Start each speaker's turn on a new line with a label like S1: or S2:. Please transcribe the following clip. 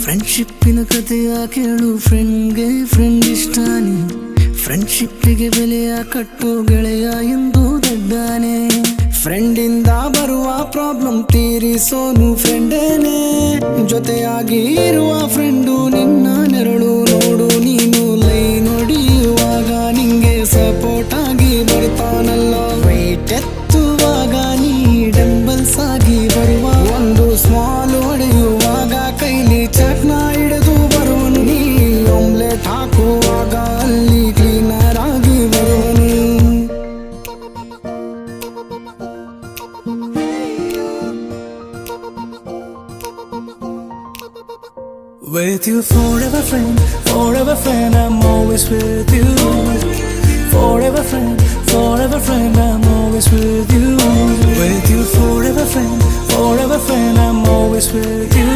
S1: ಫ್ರೆಂಡ್ಶಿಪ್ಪಿನ ಕಥೆಯ ಕೇಳು, ಫ್ರೆಂಡ್ಗೆ ಫ್ರೆಂಡ್ ಇಷ್ಟಾನೆ, ಫ್ರೆಂಡ್ಶಿಪ್ಪಿಗೆ ಬೆಲೆಯ ಕಟ್ಟು ಗೆಳೆಯ ಎಂದು ದಡ್ಡಾನೆ. ಫ್ರೆಂಡಿಂದ ಬರುವ ಪ್ರಾಬ್ಲಮ್ ತೀರಿಸೋನು ಫ್ರೆಂಡೇನೆ, ಜೊತೆಯಾಗಿ ಇರುವ ಫ್ರೆಂಡು ನಿನ್ನ ನೆರಳು ನೋಡು. ನೀನು ಲೈನ್ ಹೊಡಿಯುವಾಗ ನಿಂಗೆ ಸಪೋರ್ಟ್ ಆಗಿ ಬರ್ತಾನಲ್ಲ, ವೈಟ್ ಎತ್ತುವಾಗ ನೀ ಡಂಬಲ್ಸ್ ಆಗಿ ಬರುವ, ಒಂದು ಸ್ಮಾಲ್ ಹೊಡೆಯುವಾಗ ಕೈಲಿ ಚಟ್ನ ಹಿಡಿದು ಬರುವನು, ನೀ ಆಮ್ಲೆಟ್ ಹಾಕುವಾಗ ಅಲ್ಲಿ ಕ್ಲೀನರ್ ಆಗಿ ಬರುವನು.
S2: With you forever friend, I'm always with you. Forever friend, I'm always with you. With you forever friend, I'm always with you.